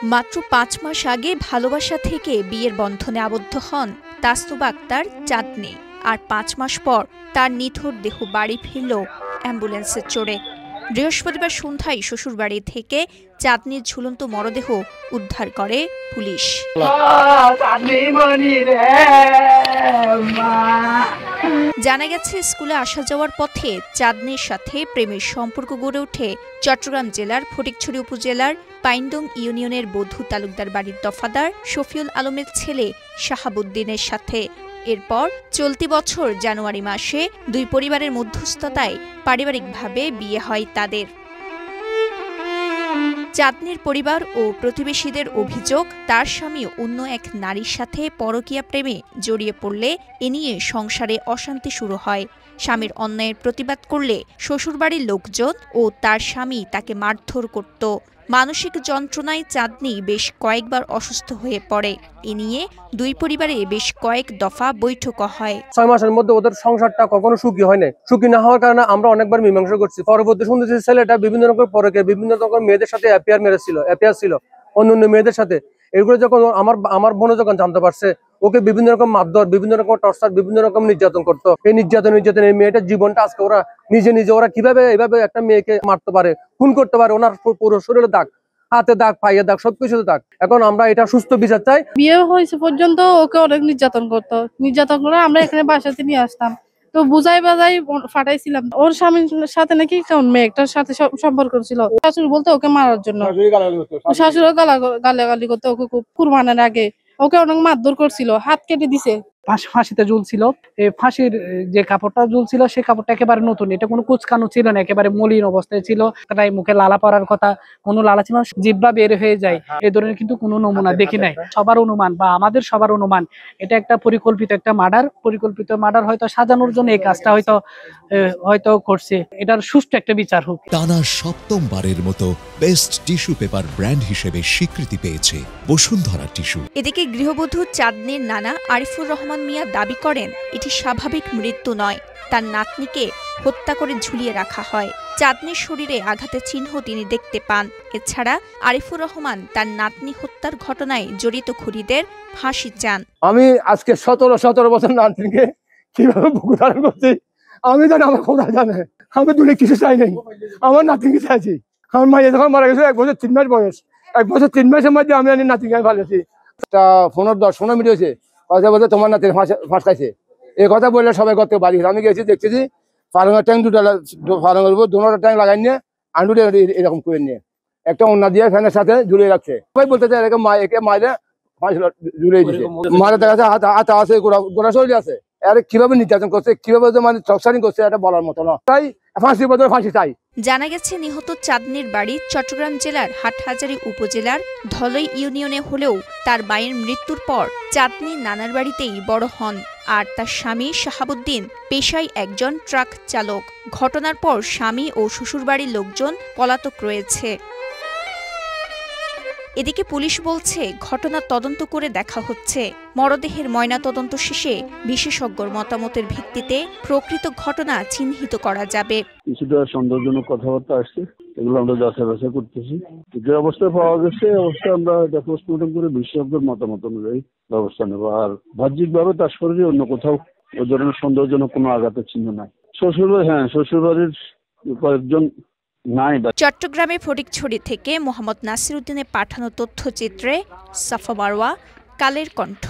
মাত্র ৫ মাস আগে ভালোবাসা থেকে বিয়ের বন্ধনে আবদ্ধ হন তাসনুবা আক্তার চাঁদনী। আর ৫ মাস পর তার নিথর দেহ বাড়ি ফিরল অ্যাম্বুলেন্সে চড়ে। বৃহস্পতিবার সন্ধ্যায় শ্বশুরবাড়ি থেকে চাঁদনীর ঝুলন্ত মরদেহ উদ্ধার করে পুলিশ। জানা গেছে, স্কুলে আসা যাওয়ার পথে চাঁদনীর সাথে প্রেমের সম্পর্ক গড়ে ওঠে চট্টগ্রাম জেলার ফটিকছড়ি উপজেলার পাইনদং ইউনিয়নের বধূ তালুকদার বাড়ির দফাদার শফিউল আলমের ছেলে শাহাবুদ্দিনের সাথে। এরপর চলতি বছর জানুয়ারি মাসে দুই পরিবারের মধ্যস্থতায় পারিবারিকভাবে বিয়ে হয় তাদের। চাঁদনীর পরিবার ও প্রতিবেশীদের অভিযোগ, তার স্বামী অন্য এক নারীর সাথে পরকীয়া প্রেমে জড়িয়ে পড়লে এ নিয়ে সংসারে অশান্তি শুরু হয়। স্বামীর অন্যায়ের প্রতিবাদ করলে শ্বশুরবাড়ির লোকজন ও তার স্বামী তাকে মারধর করত। মানসিক যন্ত্রণায় চাঁদনী বেশ কয়েকবার অসুস্থ হয়ে পড়ে। এ নিয়ে দুই পরিবারে বেশ কয়েক দফা বৈঠক হয়। ৬ মাসের মধ্যে ওদের সংসারটা কখনো সুখী হয় না। সুখী না হওয়ার কারণে আমরা অনেকবার মীমাংসা করছি। পরবর্তী শুনতেছি ছেলেটা বিভিন্ন রকম পরকে বিভিন্ন রকম মেয়েদের সাথে অ্যাফেয়ার ছিল অন্য মেয়েদের সাথে। এগুলো যখন আমার বোন যখন জানতে পারছে, ওকে বিভিন্ন রকম মারধর, বিভিন্ন রকম টর্চার, বিভিন্ন রকম নির্যাতন করতো। এই নির্যাতন এই মেয়েটার জীবনটা আজকে ওরা নিজে ওরা কিভাবে এইভাবে একটা মেয়েকে মারতে পারে, খুন করতে পারে। ওনার পুরো শরীরে দাগ, হাতে দাগ, পায়ে দাগ, সবকিছুতে দাগ। এখন আমরা এটা সুস্থ বিচার চাই। বিয়ে হয়েছে পর্যন্ত ওকে অনেক নির্যাতন করে আমরা এখানে বাসাতে নিয়ে আসতাম। তো বুঝাই বাজাই ফাটাইছিলাম। ওর স্বামীর সাথে নাকি মেয়েটার সাথে সম্পর্ক ছিল। শাশুড়ি বলতে ওকে মারার জন্য, শাশুড়ি গালাগালি করতে ওকে খুব কুরবানের আগে ওকে অনেক মারধর করছিল, হাত কেটে দিছে। ফাঁসিতে ঝুলছিল। ফাঁসির যে কাপড়টা ঝুলছিল সেই কাপড়টা একেবারে নতুন, এটা কোনো কুচকানো ছিল না, একেবারে মলিন অবস্থায় ছিল। তাই মুখে লালা পড়ার কথা, কোনো লালা ছিল, জিহ্বা বের হয়ে যায়, এই ধরনের কিন্তু কোনো নমুনা দেখি নাই। সবার অনুমান বা আমাদের সবার অনুমান এটা একটা পরিকল্পিত একটা মার্ডার হয়তো সাজানোর জন্য এই কাজটা হয়তো করছে। এটার সুষ্ঠু একটা বিচার হোক। টানা ৭ম-বারের মতো বেস্ট টিস্যু পেপার ব্র্যান্ড হিসেবে স্বীকৃতি পেয়েছে বসুন্ধরা টিস্যু। এদিকে গৃহবধূ চাঁদনীর নানা আরিফুর রহমান মিয়া দাবি করেন, এটি স্বাভাবিক মৃত্যু নয়, তার নাতনিকে হত্যা করে ঝুলিয়ে রাখা হয়। চাঁদনীর শরীরে আঘাতের চিহ্ন তিনি দেখতে পান। এছাড়া আরিফুর রহমান তার নাতনি হত্যার ঘটনায় জড়িত খুনিদের ফাঁসি চান। আমি আজকে ১৭ বছর নাতনিকে কিভাবে বুকু ধারণ করছি আমি জানি, আমার খোদা জানে। আমি দূরে কিছু চাই নাই, আমার নাতনিকে চাইছি। আমার মাইয়া যখন মারা গেছে ১ বছর ৩ মাস বয়স, ১ বছর 3 মাসের মধ্যে আমি নাতিকে ভালোছি। ফোনের ১০-১৫ মিনিট হয়েছে, বলতে তোমার নাতি ফাঁস খাইছে। এই কথা বললে সবাই করতে বাড়ি। আমি গেছি, দেখতেছি ফার্মের ট্যাঙ্ক ফার্মের উপর দুটো ট্যাঙ্ক লাগাই নিয়ে আন্ডুরে এরকম করে নিয়ে একটা অন্য দিয়ে ফ্যানের সাথে ঝুলিয়ে রাখছে। সবাই বলতে চাই একে মাইলে ঝুলিয়ে দিচ্ছে। মারে দেখা যাচ্ছে হাতে আছে, গোড়া শরীরে আছে। কিভাবে নির্যাতন করছে, কিভাবে টর্চারিং করছে, এটা বলার মতো না। তাই ফাঁসির বদলে ফাঁসি চাই। জানা গেছে, নিহত চাঁদনীর বাড়ি চট্টগ্রাম জেলার হাটহাজারী উপজেলার ধলই ইউনিয়নে হলেও তার মায়ের মৃত্যুর পর চাঁদনী নানার বাড়িতেই বড় হন। আর তার স্বামী শাহাবুদ্দিন পেশায় একজন ট্রাক চালক। ঘটনার পর স্বামী ও শ্বশুরবাড়ির লোকজন পলাতক রয়েছে। এদিকে পুলিশ বলছে, ঘটনা তদন্ত করে দেখা হচ্ছে। মরদেহের ময়নাতদন্ত শেষে বিশেষজ্ঞর মতামতের ভিত্তিতে প্রকৃত ঘটনা চিহ্নিত করা যাবে। কিছুটা সন্দেহজনক কথাবার্তা আসছে, এগুলো আমরা যাচাই বাছাই করতেছি। যে অবস্থায় পাওয়া গেছে অবস্থায় আমরা এটা পোস্টমর্টম করে বিশেষজ্ঞের মতামত অনুযায়ী ব্যবস্থা নেব। আর বাহ্যিকভাবে তার শরীরে অন্য কোথাও ওই ধরনের সন্দেহজনক কোনো আঘাতের চিহ্ন নাই। শ্বশুরবাড়ির কয়েকজন নাই। চট্টগ্রামে ফটিকছড়ি থেকে মোহাম্মদ নাসির উদ্দিনের পাঠানো তথ্যচিত্রে সাফা মারওয়া, কালের কণ্ঠ।